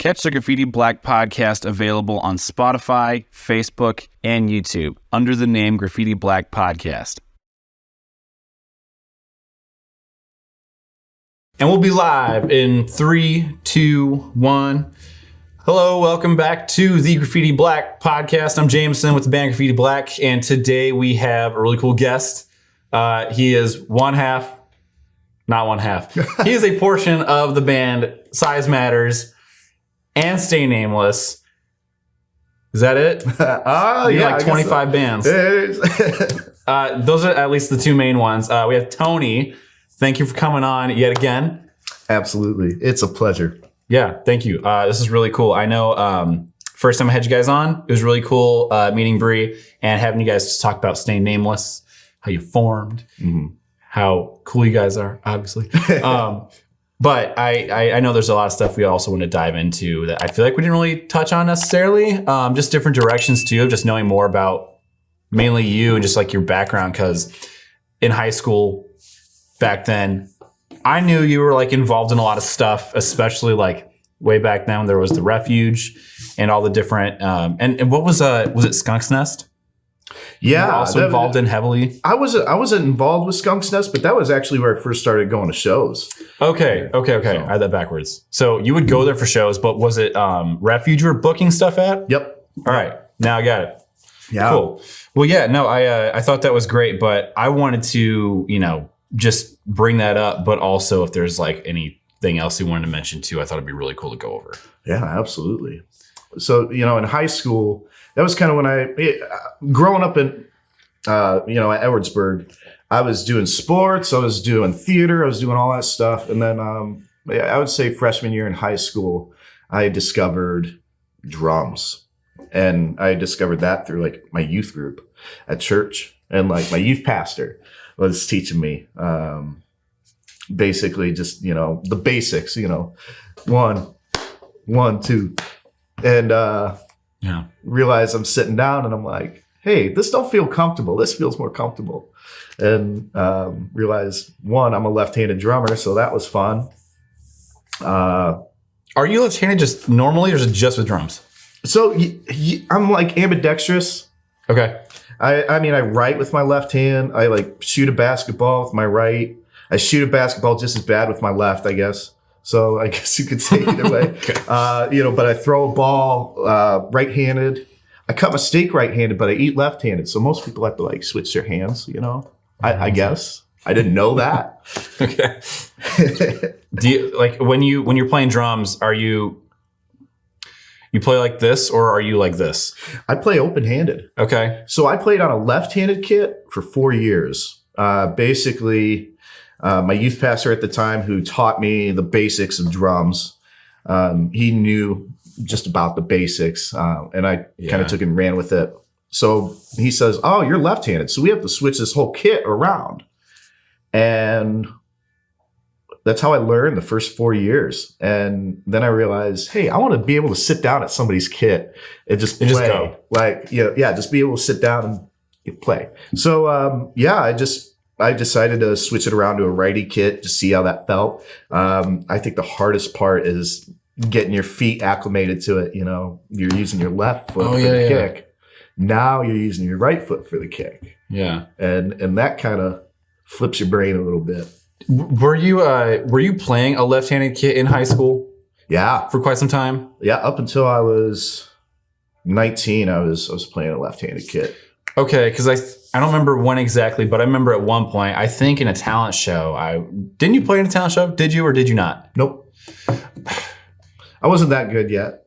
Catch the Graffiti Black podcast available on Spotify, Facebook, and YouTube under the name Graffiti Black Podcast. And we'll be live in 3, 2, 1. Hello, welcome back to the Graffiti Black Podcast. I'm Jameson with the band Graffiti Black, and today we have a really cool guest. He is not one half. He is a portion of the band Size Matters and Stay Nameless. Is that it? Yeah, like 25 bands. Those are at least the two main ones. We have Tony. Thank you for coming on yet again. Absolutely. It's a pleasure. Yeah, thank you. This is really cool. I know first time I had you guys on, it was really cool meeting Bree and having you guys just talk about Stay Nameless, how you formed, how cool you guys are, obviously. But I know there's a lot of stuff we also want to dive into that I feel like we didn't really touch on necessarily. Just different directions too, just knowing more about mainly you and just like your background. Because in high school back then, I knew you were like involved in a lot of stuff, especially like way back then there was the Refuge and all the different and what was it Skunk's Nest? Yeah, you were also involved in heavily. I wasn't involved with Skunk's Nest, but that was actually where I first started going to shows. Okay. So. I had that backwards. So you would go there for shows, but was it Refuge you were booking stuff at? Yep. All right, now I got it. Yeah. Cool. Well, yeah, no, I thought that was great, but I wanted to, just bring that up, but also if there's like anything else you wanted to mention too, I thought it'd be really cool to go over. Yeah, absolutely. So, in high school, that was kind of when growing up in, at Edwardsburg, I was doing sports, I was doing theater, I was doing all that stuff. And then I would say freshman year in high school, I discovered drums. And I discovered that through like my youth group at church. And like my youth pastor was teaching me basically just, the basics, 1, 2. And realize I'm sitting down and I'm like, hey, this don't feel comfortable. This feels more comfortable. And realize, one, I'm a left-handed drummer, so that was fun. Are you left-handed just normally or is it just with drums? So I'm like ambidextrous. Okay. I mean, I write with my left hand. I like shoot a basketball with my right. I shoot a basketball just as bad with my left, I guess. So I guess you could say either way. Okay. But I throw a ball right-handed. I cut my steak right-handed, but I eat left-handed. So most people have to like switch their hands, I guess. I didn't know that. Okay. Do you like when you're playing drums, are you play like this or are you like this? I play open-handed. Okay. So I played on a left-handed kit for 4 years. Basically, my youth pastor at the time who taught me the basics of drums, he knew just about the basics, and I kind of took and ran with it. So he says, oh, you're left-handed, so we have to switch this whole kit around. And that's how I learned the first 4 years. And then I realized, hey, I want to be able to sit down at somebody's kit and just play. Just go. Just be able to sit down and play. So, I decided to switch it around to a righty kit to see how that felt. I think the hardest part is getting your feet acclimated to it. You're using your left foot for the kick. Now you're using your right foot for the kick. Yeah. And that kind of flips your brain a little bit. Were you playing a left-handed kit in high school? Yeah. For quite some time? Yeah, up until I was 19, I was playing a left-handed kit. Okay, because I don't remember when exactly, but I remember at one point, I think in a talent show, didn't you play in a talent show? Did you or did you not? Nope. I wasn't that good yet.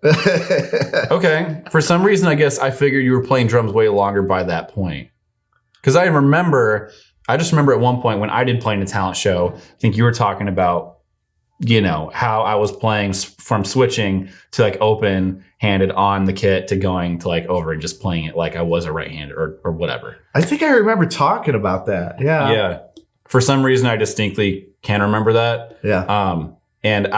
Okay. For some reason, I guess I figured you were playing drums way longer by that point. Because I just remember at one point when I did play in a talent show, I think you were talking about, how I was playing from switching to like open-handed on the kit to going to like over and just playing it like I was a right-handed or whatever. I think I remember talking about that. Yeah. Yeah. For some reason, I distinctly can remember that. Yeah. And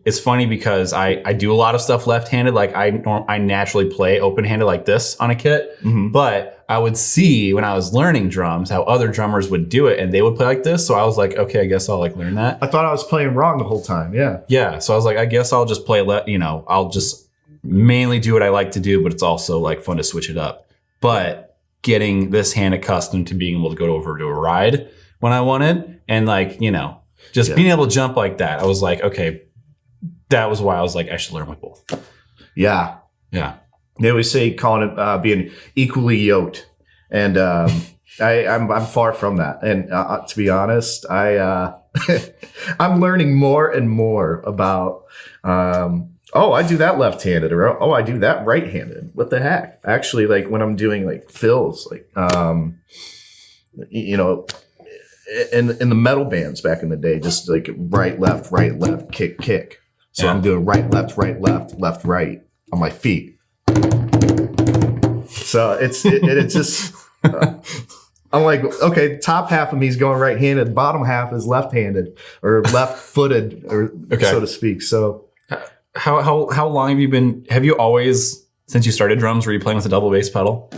it's funny because I do a lot of stuff left-handed. Like I naturally play open-handed like this on a kit, but I would see when I was learning drums how other drummers would do it and they would play like this. So I was like, okay, I guess I'll like learn that. I thought I was playing wrong the whole time. Yeah. Yeah. So I was like, I guess I'll just play, I'll just mainly do what I like to do, but it's also like fun to switch it up. But getting this hand accustomed to being able to go over to a ride when I wanted and like, just being able to jump like that, I was like, okay, that was why I was like, I should learn with both. Yeah. Yeah. They always say calling it being equally yoked. And I'm far from that. And to be honest, I'm learning more and more about, I do that left-handed, or I do that right-handed. What the heck? Actually, like when I'm doing like fills, like in the metal bands back in the day, just like right, left, kick, kick. So I'm doing right, left, left, right on my feet. So it's just. I'm like, okay, top half of me is going right-handed, bottom half is left-handed or left-footed, or so to speak. So, how long have you been? Have you always, since you started drums, were you playing with a double bass pedal?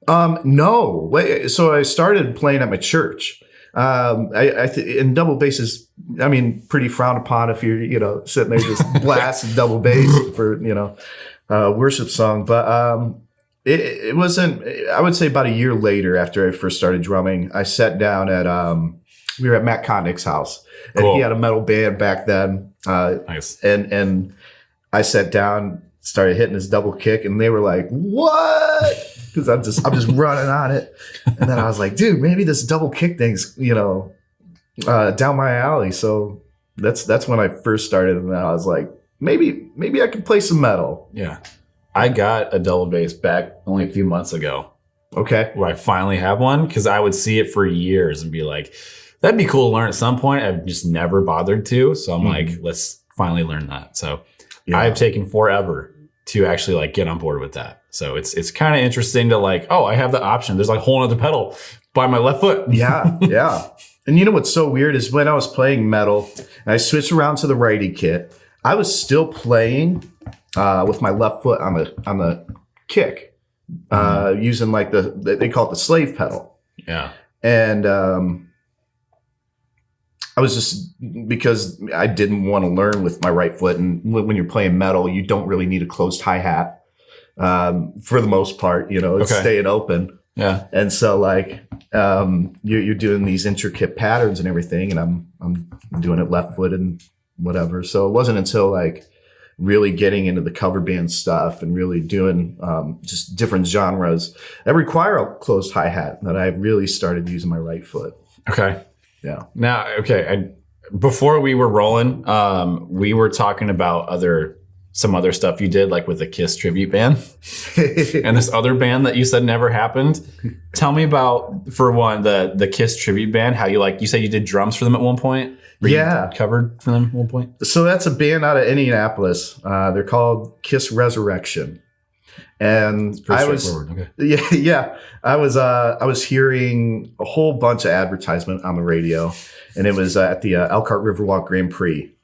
No. So I started playing at my church. And double bass is, pretty frowned upon if you're, sitting there just blasting double bass for, worship song. But it wasn't, I would say about a year later after I first started drumming, I sat down at, we were at Matt Kottnick's house. And He had a metal band back then. Nice. And I sat down, started hitting his double kick, and they were like, "What?" Because I'm just running on it. And then I was like, "Dude, maybe this double kick thing's down my alley." So that's when I first started, and then I was like, maybe I could play some metal. Yeah, I got a double bass back only a few months ago. Okay, where I finally have one, because I would see it for years and be like, that'd be cool to learn at some point. I've just never bothered to. So I'm like, let's finally learn that. So I've taken forever to actually like get on board with that. So it's kind of interesting to like, I have the option. There's like a whole other pedal by my left foot. Yeah. And you know what's so weird is when I was playing metal and I switched around to the righty kit, I was still playing with my left foot on the kick, using like they call it the slave pedal. Yeah. And I was just, because I didn't want to learn with my right foot. And when you're playing metal, you don't really need a closed hi-hat for the most part, it's staying open. Yeah. And so like you're doing these intricate patterns and everything, and I'm doing it left footed and whatever. So it wasn't until like really getting into the cover band stuff and really doing just different genres that require a closed hi-hat that I really started using my right foot. Okay. Yeah. Now, before we were rolling, we were talking about some other stuff you did, like with the Kiss tribute band and this other band that you said never happened. Tell me about, for one, the Kiss tribute band, how you said you did drums for them at one point. Yeah. Covered for them at one point. So that's a band out of Indianapolis. They're called Kiss Resurrection. And I was, I was hearing a whole bunch of advertisement on the radio, and it was at the Elkhart Riverwalk Grand Prix,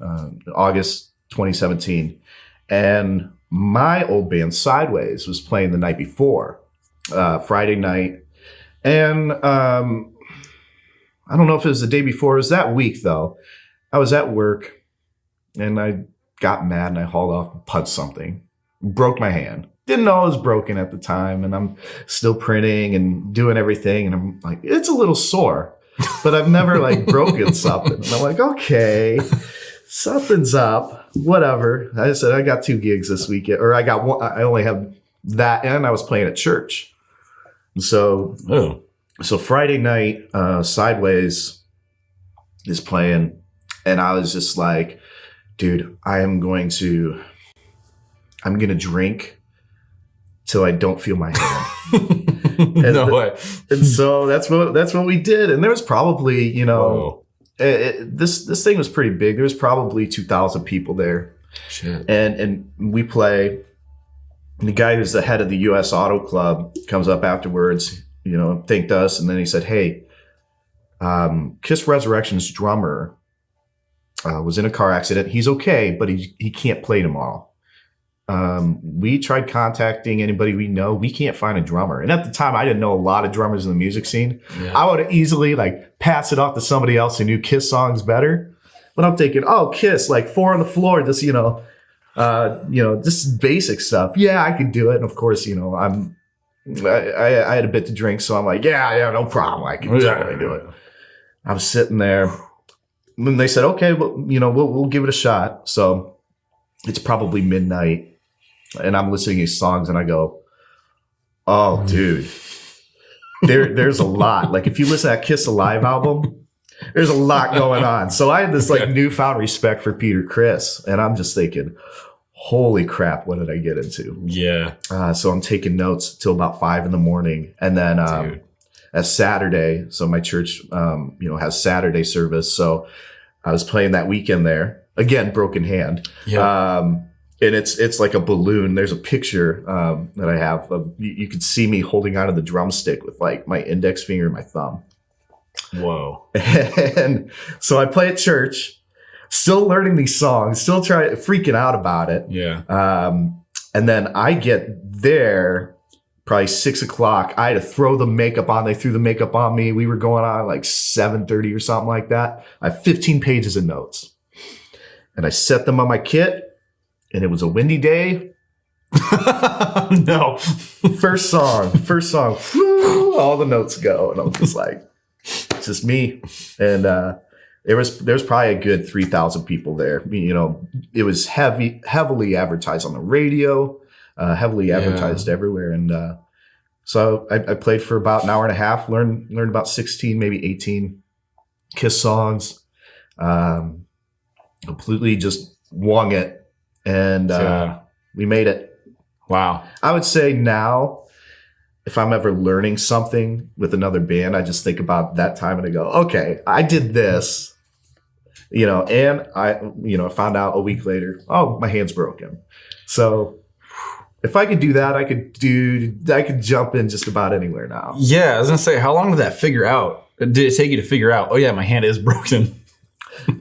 August 2017. And my old band Sideways was playing the night before, Friday night. And I don't know if it was the day before. It was that week, though. I was at work, and I got mad, and I hauled off and punched something. Broke my hand. Didn't know it was broken at the time, and I'm still printing and doing everything, and I'm like, it's a little sore, but I've never like broken something. And I'm like, okay, something's up, whatever. I said I got 2 gigs this weekend, or I got one. I only have that, and I was playing at church. So Friday night, Sideways is playing, and I was just like, dude, I'm gonna drink till I don't feel my hand. No way. And so that's what we did. And there was probably, this thing was pretty big. There was probably 2,000 people there. Shit. And we play. And the guy who's the head of the U.S. Auto Club comes up afterwards, thanked us, and then he said, "Hey, Kiss Resurrection's drummer was in a car accident. He's okay, but he can't play tomorrow. we tried contacting anybody we know. We can't find a drummer. And at the time, I didn't know a lot of drummers in the music scene. Yeah. I would easily like pass it off to somebody else who knew Kiss songs better. But I'm thinking, oh, Kiss, like Four on the Floor, just, just basic stuff. Yeah, I could do it. And of course, I had a bit to drink, so I'm like, yeah, no problem. I can totally do it. I was sitting there, and they said, okay, well, we'll give it a shot. So it's probably midnight, and I'm listening to these songs, and I go, oh, dude, there's a lot. Like if you listen to that Kiss Alive album, there's a lot going on. So I had this like newfound respect for Peter Criss, and I'm just thinking, holy crap, what did I get into? Yeah. So I'm taking notes till about 5 a.m. And then as Saturday, so my church, has Saturday service. So I was playing that weekend there. Again, broken hand. Yeah. And it's like a balloon. There's a picture that I have of, you could see me holding onto the drumstick with like my index finger and my thumb. Whoa. And so I play at church. Still learning these songs, still freaking out about it. Yeah. And then I get there probably 6 o'clock. I had to throw the makeup on. They threw the makeup on me. We were going on like 7:30 or something like that. I have 15 pages of notes. And I set them on my kit, and it was a windy day. No. First song. Whoo, all the notes go. And I'm just like, it's just me. And there was probably a good 3,000 people there. It was heavily advertised on the radio, heavily advertised everywhere. And so I played for about an hour and a half, learned about 16, maybe 18 Kiss songs, completely just wung it. And we made it. Wow. I would say now, if I'm ever learning something with another band, I just think about that time and I go, okay, I did this, and I found out a week later, oh, my hand's broken. So if I could do that, I could jump in just about anywhere now. Yeah. I was going to say, how long did that figure out? Did it take you to figure out, oh yeah, my hand is broken?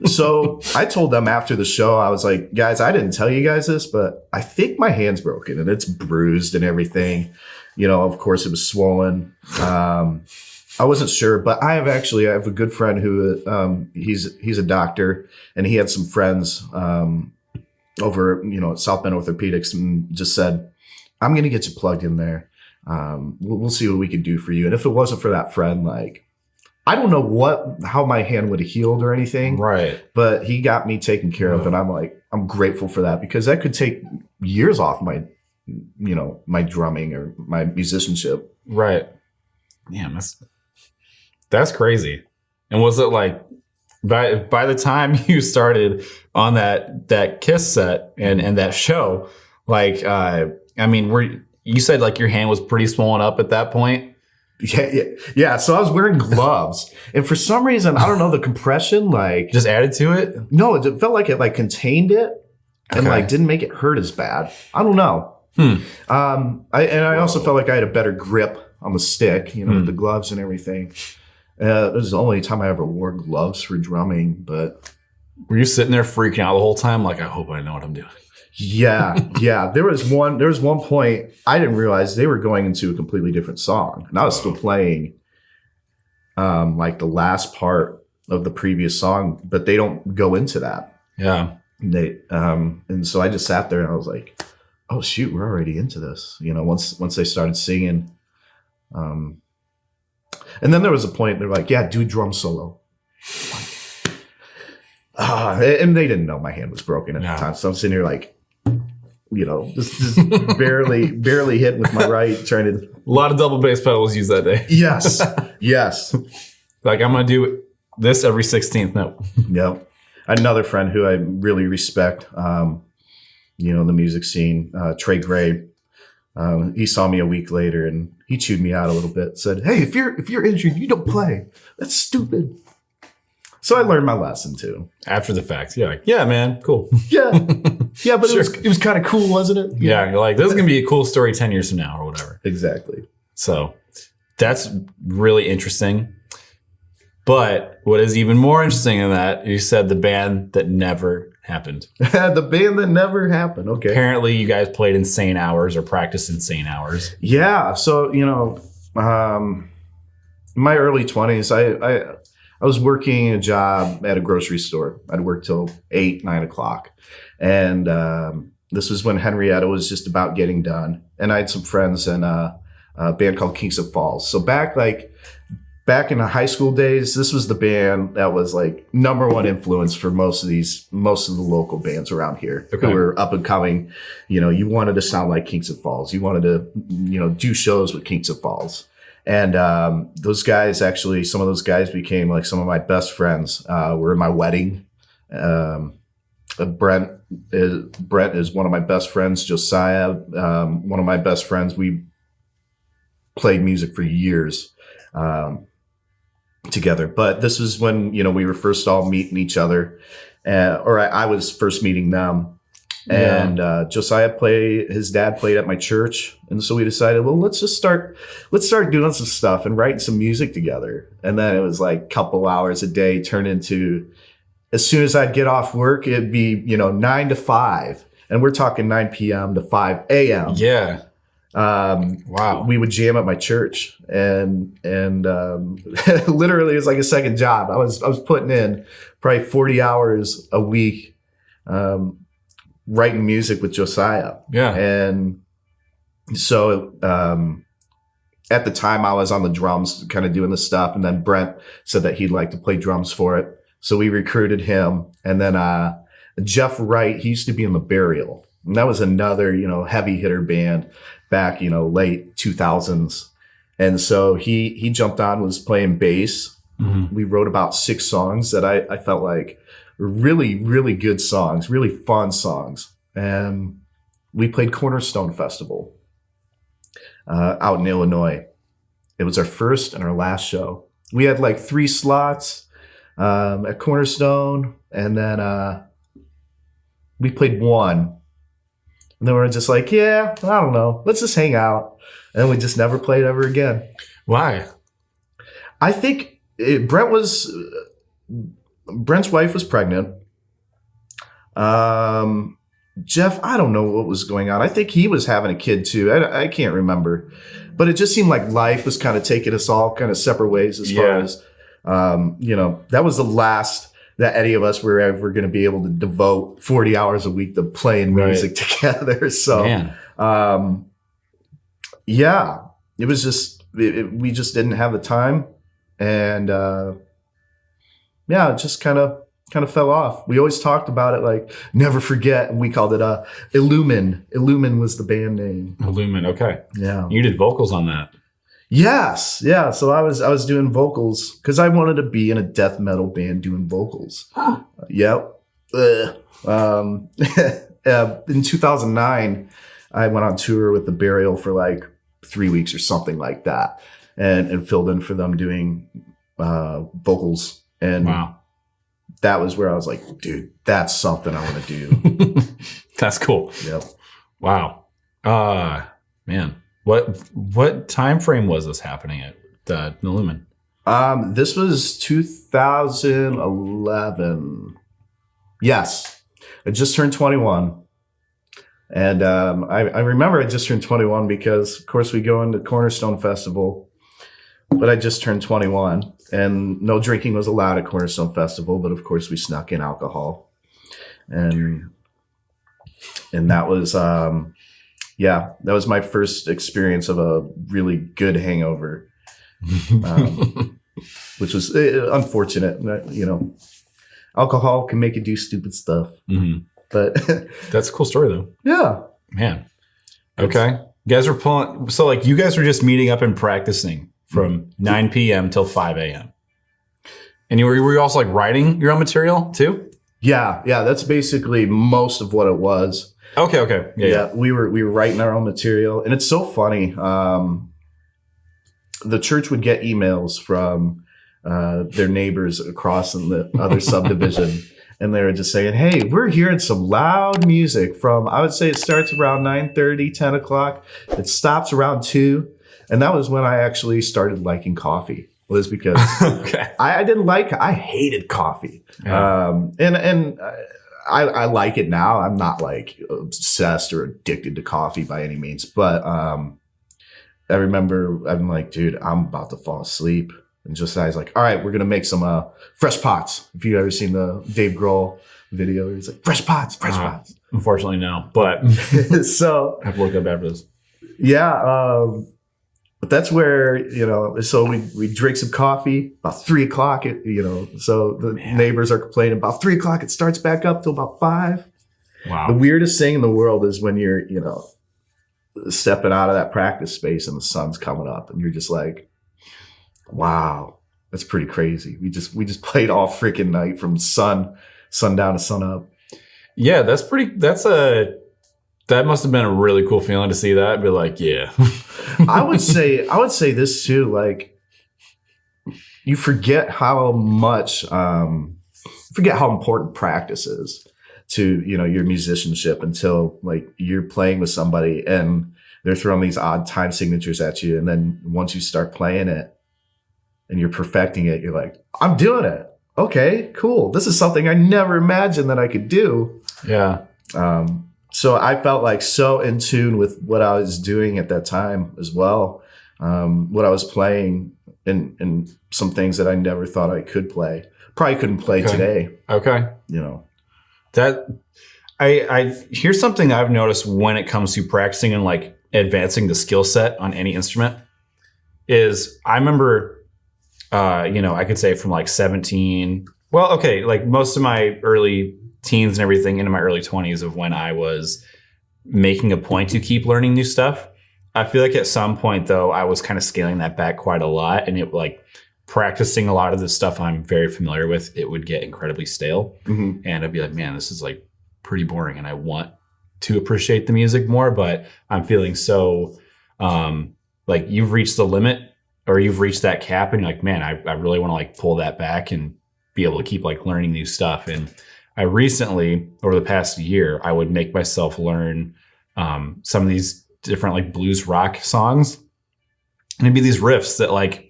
So I told them after the show, I was like, guys, I didn't tell you guys this, but I think my hand's broken and it's bruised and everything. Of course it was swollen. I wasn't sure, but I have a good friend who he's a doctor, and he had some friends over at South Bend Orthopedics, and just said, I'm going to get you plugged in there. We'll see what we can do for you. And if it wasn't for that friend, like, I don't know how my hand would have healed or anything. Right. But he got me taken care of, and I'm grateful for that, because that could take years off my drumming or my musicianship. Right. Damn, that's crazy. And was it like by the time you started on that Kiss set and that show, like you said like your hand was pretty swollen up at that point? Yeah. So I was wearing gloves, and for some reason, I don't know, the compression like just added to it. No, it felt like it like contained it and like didn't make it hurt as bad. I don't know. I also felt like I had a better grip on the stick, with the gloves and everything. This is the only time I ever wore gloves for drumming. But were you sitting there freaking out the whole time? Like, I hope I know what I'm doing. Yeah. There was one point I didn't realize they were going into a completely different song, and I was still playing like the last part of the previous song, but they don't go into that. Yeah. And so I just sat there and I was like, oh shoot, we're already into this. Once they started singing. And then there was a point they're like, yeah, do drum solo. And they didn't know my hand was broken at the time. So I'm sitting here like, just barely hitting with my right, trying to. A lot of double bass pedals used that day. Yes. Like, I'm going to do this every 16th note. Yep. Another friend who I really respect, in the music scene, Trey Gray. He saw me a week later and he chewed me out a little bit. Said, "Hey, if you're injured, you don't play. That's stupid." So I learned my lesson too. After the fact, yeah, like, yeah, man, cool. Yeah, but sure. it was kind of cool, wasn't it? Yeah, you're like, this is gonna be a cool story 10 years from now or whatever. Exactly. So that's really interesting. But what is even more interesting than that, you said the band that never happened. The band that never happened. Okay. Apparently, you guys played insane hours or practiced insane hours. Yeah. So, in my early 20s, I was working a job at a grocery store. I'd work till 8, 9 o'clock. And this was when Henrietta was just about getting done. And I had some friends in a band called Kings of Falls. So back in the high school days, this was the band that was like number one influence for most of the local bands around here who were up and coming. You wanted to sound like Kings of Falls. You wanted to, do shows with Kings of Falls. And those guys, actually, some of those guys became like some of my best friends. Were in my wedding. Brent is one of my best friends. Josiah, one of my best friends. We played music for years together. But this was when we were first all meeting each other, or I was first meeting them. And Josiah his dad played at my church. And so we decided, well, let's start doing some stuff and writing some music together. And then it was like a couple hours a day turned into, as soon as I'd get off work, it'd be, 9 to 5. And we're talking 9 p.m. to 5 a.m. Yeah. Wow. We would jam at my church, and literally it was like a second job. I was putting in probably 40 hours a week, writing music with Josiah. Yeah. And so at the time I was on the drums kind of doing the stuff, and then Brent said that he'd like to play drums for it. So we recruited him. And then Jeff Wright, he used to be in The Burial. And that was another, heavy hitter band back, late 2000s. And so he jumped on, was playing bass. Mm-hmm. We wrote about 6 songs that I felt like were really, really good songs, really fun songs. And we played Cornerstone Festival out in Illinois. It was our first and our last show. We had like 3 slots at Cornerstone, and then we played 1. And then we were just like, yeah, I don't know, let's just hang out. And we just never played ever again. Why? I think Brent's wife was pregnant. Jeff, I don't know what was going on. I think he was having a kid too. I can't remember. But it just seemed like life was kind of taking us all kind of separate ways as far as, that was the last that any of us were ever going to be able to devote 40 hours a week to playing music together. So, it was just, we just didn't have the time. And, it just kind of fell off. We always talked about it, like, never forget. And we called it Illumin. Illumin was the band name. Illumin. Okay. Yeah. You did vocals on that. Yes. Yeah. So I was doing vocals because I wanted to be in a death metal band doing vocals. Yep. In 2009, I went on tour with The Burial for like 3 weeks or something like that, and filled in for them doing vocals. And that was where I was like, dude, that's something I want to do. That's cool. Yep. Wow. Man. What time frame was this happening at the Lumen? This was 2011. Yes. I just turned 21. And I remember I just turned 21 because, of course, we go into Cornerstone Festival. But I just turned 21. And no drinking was allowed at Cornerstone Festival. But, of course, we snuck in alcohol. And that was... that was my first experience of a really good hangover, which was unfortunate. Alcohol can make you do stupid stuff. Mm-hmm. But that's a cool story, though. Yeah, man. Okay, you guys were pulling. So, like, you guys were just meeting up and practicing from 9 p.m. till 5 a.m. And were you also like writing your own material too? Yeah. That's basically most of what it was. Okay. Yeah. We were writing our own material, and it's so funny. The church would get emails from their neighbors across in the other subdivision, and they were just saying, "Hey, we're hearing some loud music from." I would say it starts around 9:30, 10 o'clock. It stops around 2, and that was when I actually started liking coffee. Was because I hated coffee, and I like it now. I'm not like obsessed or addicted to coffee by any means, but I remember I'm like, dude, I'm about to fall asleep. And Josiah's like, all right, we're going to make some fresh pots. If you've ever seen the Dave Grohl video, he's like, fresh pots. Unfortunately, no. But so I have to look up after this. Yeah. But that's where, so we drink some coffee about 3 o'clock, so the neighbors are complaining about 3 o'clock. It starts back up till about 5. Wow. The weirdest thing in the world is when you're, stepping out of that practice space and the sun's coming up and you're just like, wow, that's pretty crazy. We just played all freaking night from sundown to sun up. Yeah, that must have been a really cool feeling to see that. Be like, yeah. I would say this too, like you forget how important practice is to, your musicianship until like you're playing with somebody and they're throwing these odd time signatures at you. And then once you start playing it and you're perfecting it, you're like, I'm doing it. Okay, cool. This is something I never imagined that I could do. Yeah. So I felt like so in tune with what I was doing at that time as well. What I was playing and some things that I never thought I could play. Probably couldn't play today. Okay. That here's something that I've noticed when it comes to practicing and like advancing the skill set on any instrument is I remember, I could say from like 17. Well, okay, like most of my early teens and everything into my early 20s of when I was making a point to keep learning new stuff. I feel like at some point though, I was kind of scaling that back quite a lot, and it like practicing a lot of the stuff I'm very familiar with, it would get incredibly stale. Mm-hmm. And I'd be like, man, this is like pretty boring and I want to appreciate the music more, but I'm feeling so like you've reached the limit or you've reached that cap and you're like, man, I really want to like pull that back and be able to keep like learning new stuff. And I recently, over the past year, I would make myself learn some of these different like blues rock songs. And it'd be these riffs that like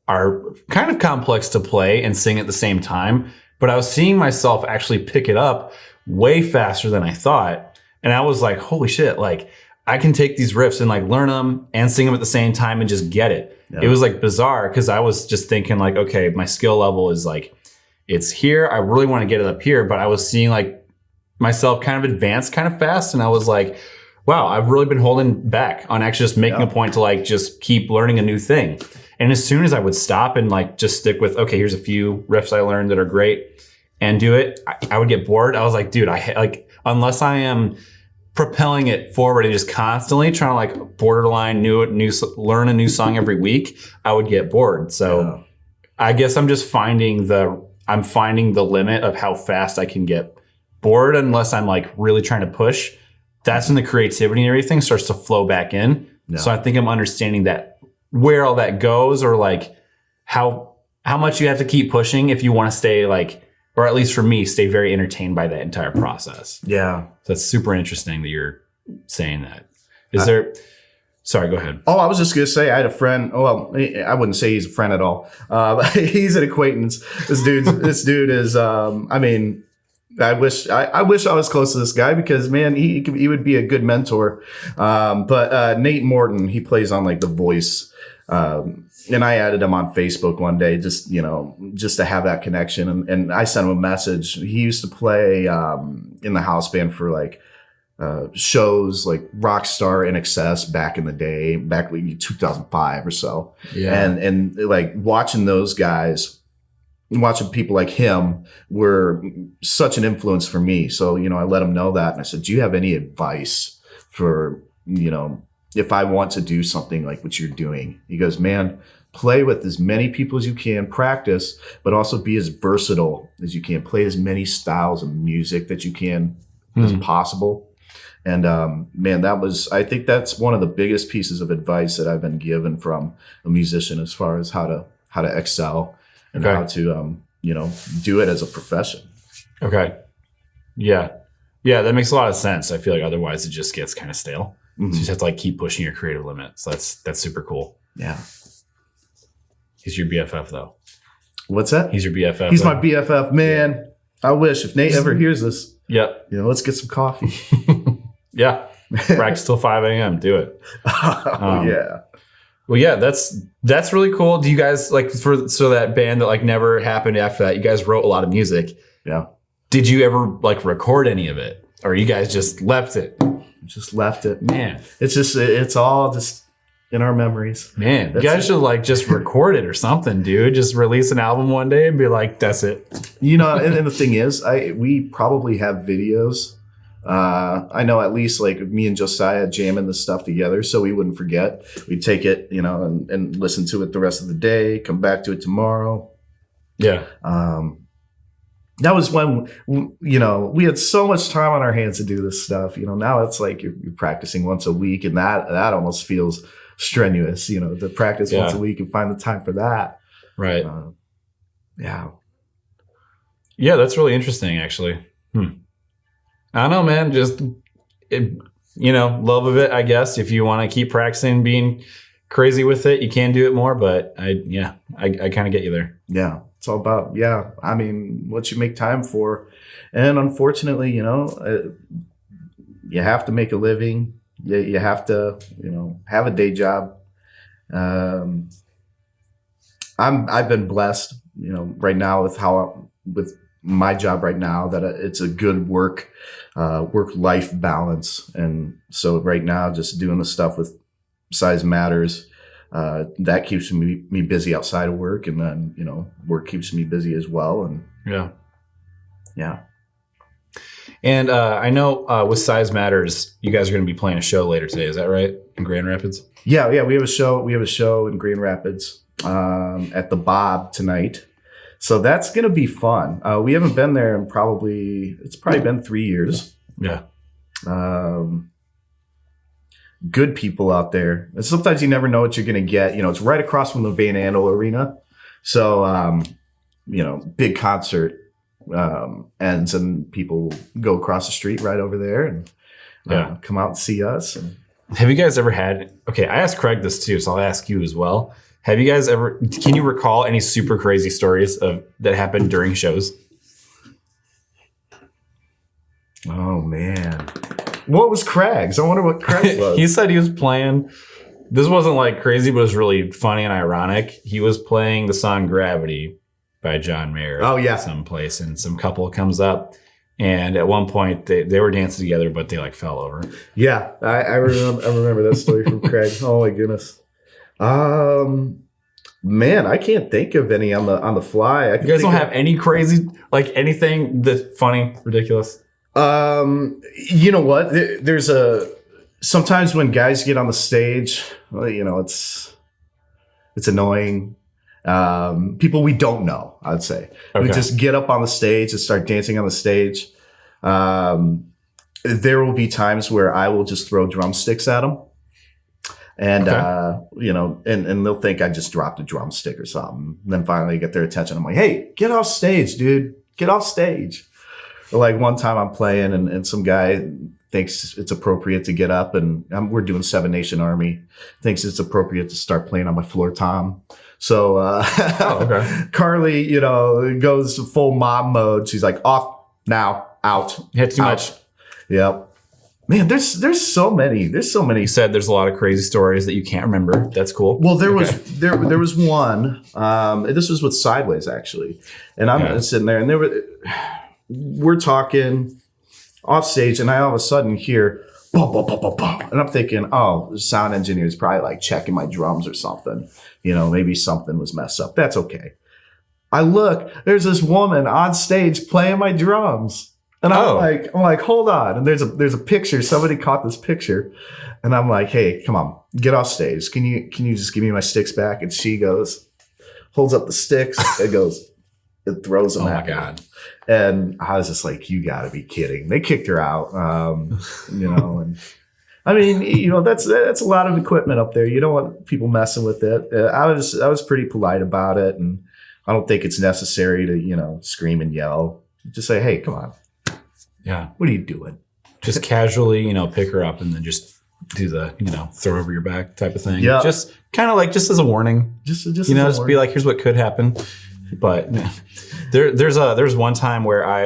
are kind of complex to play and sing at the same time. But I was seeing myself actually pick it up way faster than I thought. And I was like, holy shit, like I can take these riffs and like learn them and sing them at the same time and just get it. Yeah. It was like bizarre because I was just thinking like, okay, my skill level is like, it's here. I really want to get it up here. But I was seeing like myself kind of advance kind of fast. And I was like, wow, I've really been holding back on actually just making a point to like just keep learning a new thing. And as soon as I would stop and like just stick with, okay, here's a few riffs I learned that are great and do it, I would get bored. I was like, dude, unless I am propelling it forward and just constantly trying to like borderline learn a new song every week, I would get bored. So I guess I'm just finding the limit of how fast I can get bored unless I'm like really trying to push. That's when the creativity and everything starts to flow back in. Yeah. So I think I'm understanding that where all that goes, or like how much you have to keep pushing if you want to stay like, or at least for me, stay very entertained by that entire process. Yeah. So that's super interesting that you're saying that. Sorry, go ahead. Oh, I was just going to say I had a friend. Well, I wouldn't say he's a friend at all. He's an acquaintance. This dude is, I wish I was close to this guy because, man, he would be a good mentor. But Nate Morton, he plays on like The Voice. And I added him on Facebook one day just to have that connection. And I sent him a message. He used to play in the house band for like shows like Rockstar in Excess back in the day, back like 2005 or so. Yeah. And like watching those guys, watching people like him were such an influence for me. So, I let him know that. And I said, do you have any advice for, if I want to do something like what you're doing? He goes, man, play with as many people as you can, practice, but also be as versatile as you can. Play as many styles of music that you can as possible. And man, I think that's one of the biggest pieces of advice that I've been given from a musician as far as how to excel and how to do it as a profession. Okay. Yeah. Yeah, that makes a lot of sense. I feel like otherwise it just gets kind of stale. Mm-hmm. So you just have to like keep pushing your creative limits. So that's super cool. Yeah. He's your BFF though. What's that? He's your BFF. He's my BFF, man. Yeah. I wish if Nate ever hears this. Yep. Let's get some coffee. Yeah. Practice till 5 a.m. Do it. Yeah. Well, yeah, that's really cool. Do you guys so that band that never happened after that, you guys wrote a lot of music. Yeah. Did you ever record any of it? Or you guys just left it? Just left it. Man. It's all just in our memories. Man, you guys should just record it or something, dude. Just release an album one day and be like, that's it. And the thing is, we probably have videos. I know at least me and Josiah jamming this stuff together so we wouldn't forget. We'd take it, and listen to it the rest of the day, come back to it tomorrow. Yeah. That was when, we had so much time on our hands to do this stuff. Now it's you're practicing once a week, and that almost feels strenuous, to practice once a week and find the time for that. Right. Yeah. Yeah, that's really interesting, actually. I don't know, man. Just, love of it, I guess. If you want to keep practicing being crazy with it, you can do it more. But I kind of get you there. Yeah. It's all about, what you make time for. And unfortunately, you have to make a living. You have to, have a day job. I've been blessed, right now with my job right now that it's a good work-life balance. And so right now, just doing the stuff with Size Matters, that keeps me busy outside of work, and then work keeps me busy as well. And yeah. And I know with Size Matters, you guys are going to be playing a show later today. Is that right? In Grand Rapids? Yeah. We have a show in Grand Rapids at the Bob tonight. So that's going to be fun. We haven't been there in it's probably been 3 years. Yeah. Good people out there. And sometimes you never know what you're going to get. It's right across from the Van Andel Arena. So, big concert ends and people go across the street right over there and come out and see us. And have you guys ever had, I asked Craig this too, so I'll ask you as well. Have you guys can you recall any super crazy stories that happened during shows? Oh, man. What was Craig's? I wonder what Craig's was. He said he was playing, this wasn't crazy, but it was really funny and ironic. He was playing the song Gravity by John Mayer. Oh, yeah. Someplace, and some couple comes up. And at one point, they were dancing together, but they fell over. Yeah, I remember that story from Craig. Oh, my goodness. Man, I can't think of any on the fly. You guys don't have any crazy, anything that's funny, ridiculous? You know what? There's sometimes when guys get on the stage, it's annoying. People we don't know, I'd say. Okay. We just get up on the stage and start dancing on the stage. There will be times where I will just throw drumsticks at them. And, and they'll think I just dropped a drumstick or something. And then finally get their attention. I'm like, hey, get off stage, dude. Get off stage. Or one time I'm playing and some guy thinks it's appropriate to get up, and we're doing Seven Nation Army, thinks it's appropriate to start playing on my floor tom. So Carly, goes full mom mode. She's like, off now, out. You had too much. Yep. Man, there's so many. You said there's a lot of crazy stories that you can't remember. That's cool. Well, there was one. This was with Sideways actually, and I'm sitting there, and we're talking off stage, and I all of a sudden hear boom, boom, boom, boom, boom, and I'm thinking, oh, the sound engineer is probably checking my drums or something. Maybe something was messed up. That's okay. I look, there's this woman on stage playing my drums. And I'm like, hold on. And there's a picture. Somebody caught this picture. And I'm like, hey, come on, get off stage. Can you just give me my sticks back? And she holds up the sticks and it throws them at me. Oh my God. And I was just like, you gotta be kidding. They kicked her out. And I mean, that's a lot of equipment up there. You don't want people messing with it. I was pretty polite about it. And I don't think it's necessary to, scream and yell. Just say, hey, come on. Yeah. What are you doing? Just casually, pick her up and then just do the, throw over your back type of thing. Yeah. Just kind of just as a warning. Just be like, here's what could happen. But there's one time where I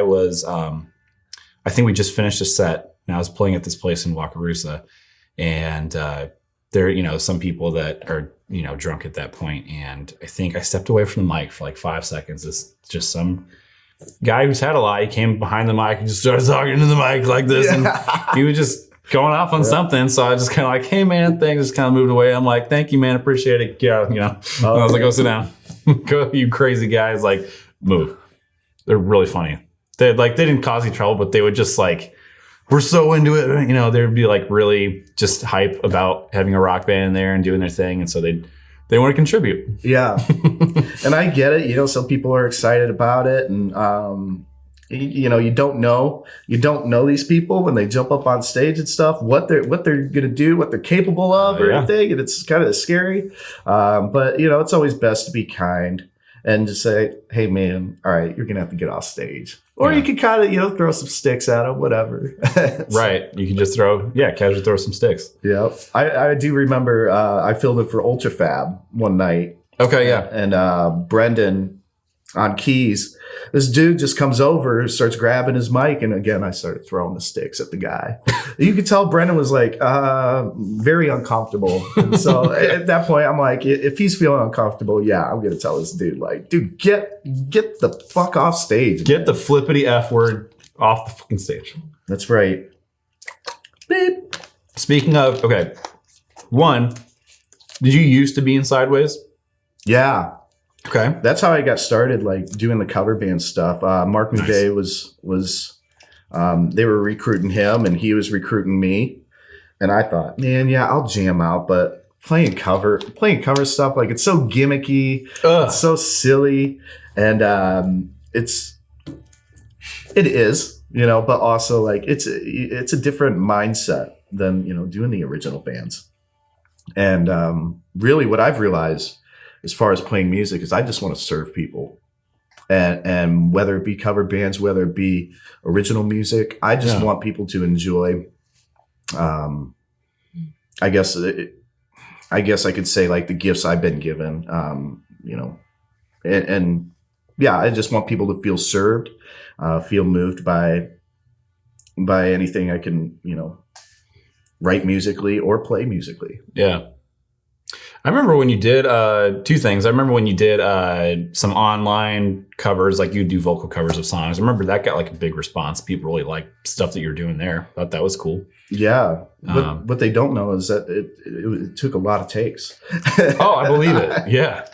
I think we just finished a set, and I was playing at this place in Wakarusa, and there, some people that are, drunk at that point, and I think I stepped away from the mic for like 5 seconds. It's just some guy who's had a lot. He came behind the mic and just started talking to the mic like this, and he was just going off on something. So I just kind of like, hey man, things just kind of moved away. I'm like, thank you, man, appreciate it. Yeah, I was like, go sit down. Go, you crazy guys, like move. They're really funny. They didn't cause any trouble, but they would just like, we're so into it. They would be like really just hype about having a rock band in there and doing their thing. And so they want to contribute. Yeah. And I get it. Some people are excited about it. And, you don't know these people when they jump up on stage and stuff, what they're going to do, what they're capable of or anything. And it's kind of scary. But it's always best to be kind and just say, hey man, all right, you're going to have to get off stage. Or you can kind of, throw some sticks at them, whatever. Right. You can just casually throw some sticks. Yep. I do remember I filled in for Ultra Fab one night. Okay, yeah. And Brendan on keys, this dude just comes over, starts grabbing his mic, and again, I started throwing the sticks at the guy. You could tell Brendan was like very uncomfortable. And so at that point, I'm like, if he's feeling uncomfortable, I'm going to tell this dude, like, dude, get the fuck off stage. Get the flippity F word off the fucking stage. That's right. Beep. Speaking of, okay, one, did you used to be in Sideways? Yeah. Okay. That's how I got started, like doing the cover band stuff. Mark McVeigh was they were recruiting him and he was recruiting me. And I thought, man, I'll jam out, but playing cover stuff, like it's so gimmicky, it's so silly. And it is, but also like it's a different mindset than, doing the original bands. And really what I've realized as far as playing music is I just want to serve people, and whether it be cover bands, whether it be original music, I just want people to enjoy. I guess I could say like the gifts I've been given, and I just want people to feel served, feel moved by anything I can, write musically or play musically. Yeah. I remember when you did two things. I remember when you did some online covers, like you do vocal covers of songs. I remember that got like a big response. People really liked stuff that you were doing there. Thought that was cool. Yeah. What they don't know is that it took a lot of takes. Oh, I believe it. Yeah.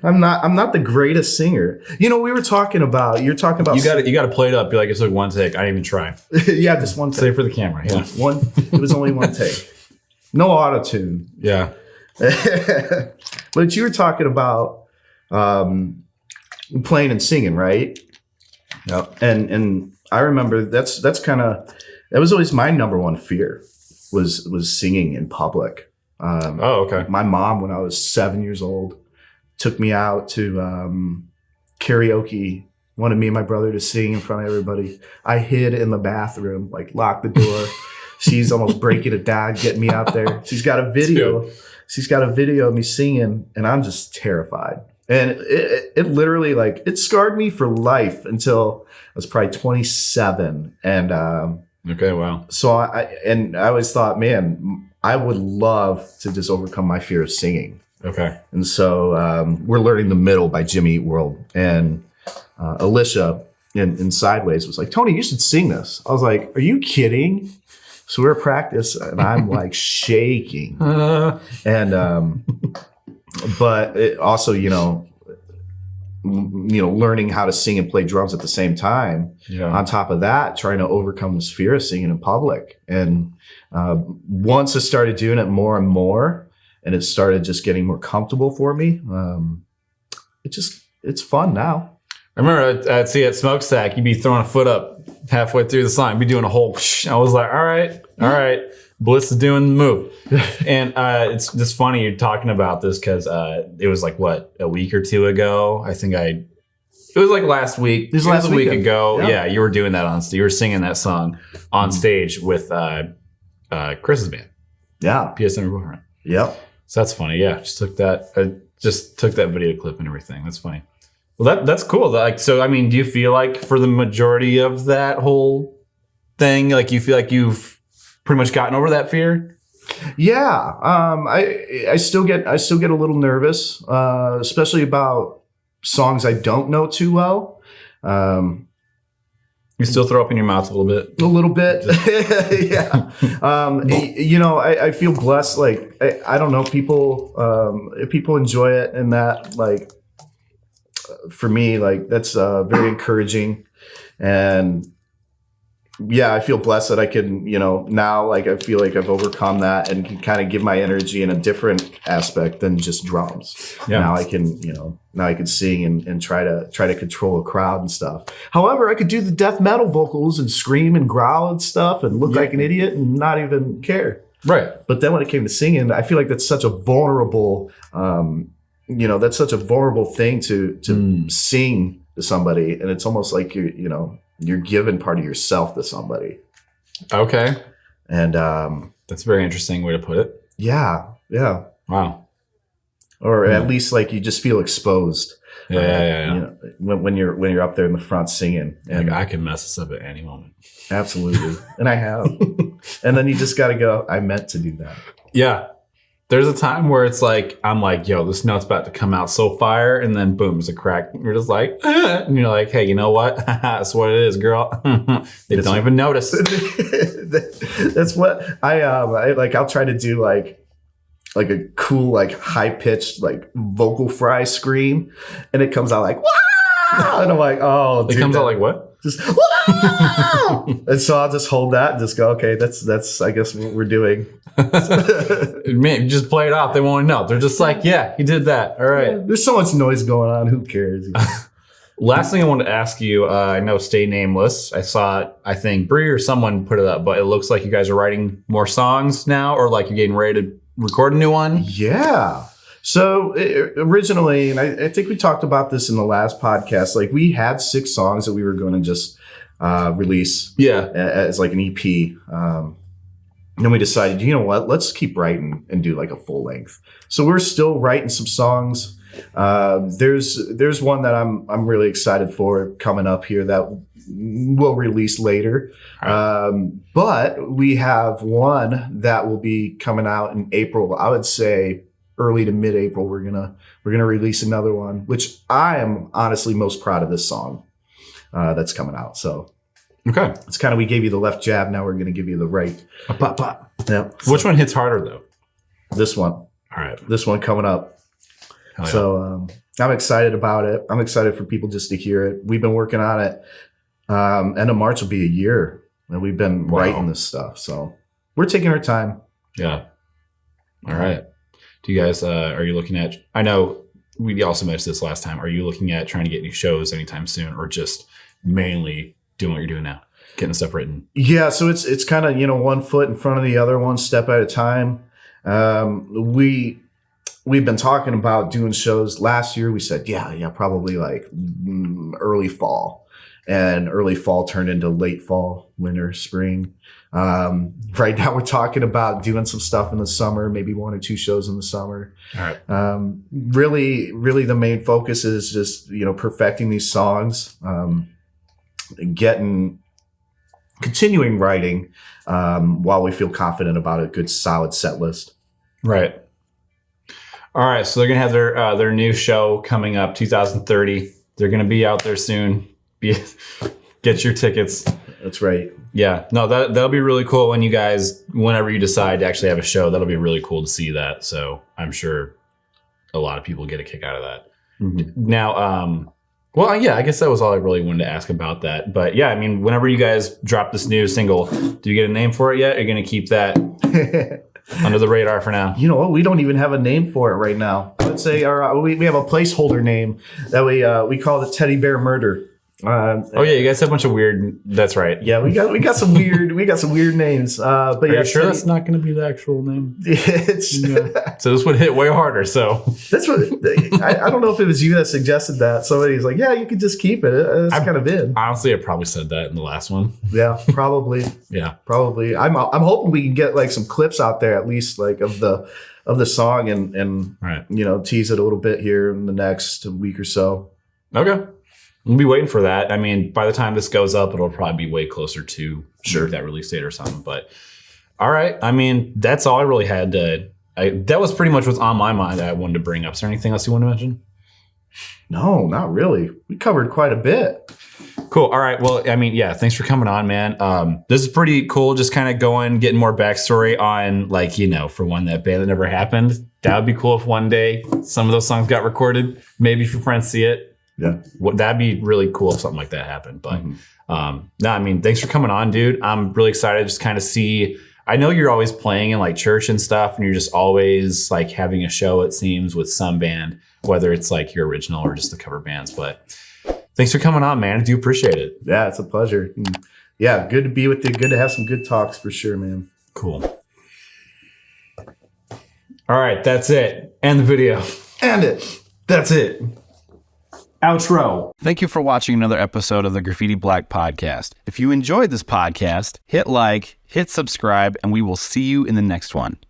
I'm not the greatest singer. We were talking about, you got to play it up. Be like, it took one take. I didn't even try. Yeah, just one take. Say for the camera. Yeah. It was only one take. No auto-tune. Yeah. But you were talking about playing and singing, right? Yep. And I remember that was always my number one fear was singing in public. Okay. My mom, when I was 7 years old, took me out to karaoke, wanted me and my brother to sing in front of everybody. I hid in the bathroom, like locked the door. She's almost breaking it down, getting me out there. She's got a video. She's got a video of me singing, and I'm just terrified. And it literally, like, it scarred me for life until I was probably 27. And okay, wow. So I always thought, man, I would love to just overcome my fear of singing. Okay. And so we're learning the middle by Jimmy Eat World, and Alicia in Sideways was like, Tony, you should sing this. I was like, are you kidding? So we're at practice, and I'm like shaking. And but it also, learning how to sing and play drums at the same time. Yeah. On top of that, trying to overcome this fear of singing in public. And once I started doing it more and more, and it started just getting more comfortable for me, it's fun now. I remember I'd see at Smokestack, you'd be throwing a foot up halfway through the song. You'd be doing a whole I was like, all right. Bliss is doing the move. And it's just funny you're talking about this because it was like, a week or two ago? I think it was like last week. It was last week ago. Yeah, you were doing that you were singing that song on stage with Chris's band. Yeah. PSN Boyfriend. Yep. So that's funny. Yeah, just took that video clip and everything. That's funny. Well, that's cool. Like, so, I mean, do you feel like for the majority of that whole thing? Like you feel like you've pretty much gotten over that fear? Yeah. I still get a little nervous, especially about songs I don't know too well. You still throw up in your mouth a little bit? A little bit. Yeah. I feel blessed. Like, I don't know, people enjoy it, and that, like, for me, like, that's very encouraging. And yeah, I feel blessed that I can, now, like, I feel like I've overcome that and can kind of give my energy in a different aspect than just drums. Yeah. Now I can sing and try to control a crowd and stuff. However, I could do the death metal vocals and scream and growl and stuff and look like an idiot and not even care. Right. But then when it came to singing, I feel like that's such a vulnerable, that's such a vulnerable thing to sing to somebody. And it's almost like you're giving part of yourself to somebody. Okay. And that's a very interesting way to put it. Yeah. Yeah. Wow. Or at least like you just feel exposed. Yeah. When you're up there in the front singing. And like I can mess this up at any moment. Absolutely. And I have. And then you just got to go, I meant to do that. Yeah. There's a time where it's like, I'm like, yo, this note's about to come out so fire. And then boom, there's a crack. You're just like, and you're like, hey, you know what? That's what it is, girl. They don't even notice. That's what I'll try to do like a cool, like high pitched, like vocal fry scream. And it comes out like, wow. And I'm like, oh, it comes out like what? Just, wow! And so I'll just hold that and just go, okay, that's I guess what we're doing. Man, you just play it off. They won't know. They're just like, yeah, he did that. All right. Yeah, there's so much noise going on. Who cares? Last thing I wanted to ask you, I know Stay Nameless. I think Bree or someone put it up, but it looks like you guys are writing more songs now, or like you're getting ready to record a new one. Yeah. So originally, and I think we talked about this in the last podcast, like we had 6 songs that we were going to just release as like an EP. And then we decided, you know what, let's keep writing and do like a full length. So we're still writing some songs. There's one that I'm really excited for coming up here that we'll release later. Right. But we have one that will be coming out in April. I would say early to mid-April, we're gonna release another one, which I am honestly most proud of this song that's coming out. So okay, it's kind of, we gave you the left jab, now we're gonna give you the right. Pop, pop. Yeah. Which one hits harder though? This one. All right. This one coming up. Yeah. So I'm excited about it. I'm excited for people just to hear it. We've been working on it. End of March will be a year, and we've been writing this stuff. So we're taking our time. Yeah. All right. Do you guys, are you looking at, I know we also mentioned this last time, are you looking at trying to get new shows anytime soon, or just mainly doing what you're doing now, getting stuff written? Yeah, so it's kind of, one foot in front of the other, one step at a time. We've been talking about doing shows. Last year we said, yeah, probably like early fall. And early fall turned into late fall, winter, spring. Right now we're talking about doing some stuff in the summer, maybe 1 or 2 shows in the summer. All right. Really the main focus is just, perfecting these songs, continuing writing, while we feel confident about a good solid set list. Right. All right. So they're going to have their new show coming up 2030. They're going to be out there soon. Get your tickets. That's right. Yeah. No, that'll be really cool when you guys, whenever you decide to actually have a show, that'll be really cool to see that. So I'm sure a lot of people get a kick out of that. Mm-hmm. Now, well, yeah, I guess that was all I really wanted to ask about that. But yeah, I mean, whenever you guys drop this new single, do you get a name for it yet? Are you going to keep that under the radar for now? You know what? We don't even have a name for it right now. I would say we have a placeholder name that we call it Teddy Bear Murder. Oh yeah, you guys have a bunch of weird. That's right. Yeah, we got some weird names. But Are you sure that's not going to be the actual name? Yeah. So this would hit way harder. So that's what I don't know if it was you that suggested that. Somebody's like, yeah, you could just keep it. It's kind of in. Honestly, I probably said that in the last one. Yeah, probably. Yeah, probably. I'm hoping we can get like some clips out there at least, like of the song and right. Tease it a little bit here in the next week or so. Okay. We'll be waiting for that. I mean, by the time this goes up, it'll probably be way closer to Sure. that release date or something. But all right. I mean, that's all I really had to. That was pretty much what's on my mind that I wanted to bring up. Is there anything else you want to mention? No, not really. We covered quite a bit. Cool. All right. Well, I mean, yeah, thanks for coming on, man. This is pretty cool. Just kind of getting more backstory on, like, you know, for one, that band that never happened. That would be cool if one day some of those songs got recorded. Maybe if your friends see it. Yeah. That'd be really cool if something like that happened. But no, I mean, thanks for coming on, dude. I'm really excited to just kind of see. I know you're always playing in like church and stuff, and you're just always like having a show, it seems, with some band, whether it's like your original or just the cover bands. But thanks for coming on, man. I do appreciate it. Yeah, it's a pleasure. Yeah, good to be with you. Good to have some good talks for sure, man. Cool. All right, that's it. End the video. And it. That's it. Outro. Thank you for watching another episode of the Graffiti Black podcast. If you enjoyed this podcast, hit like, hit subscribe, and we will see you in the next one.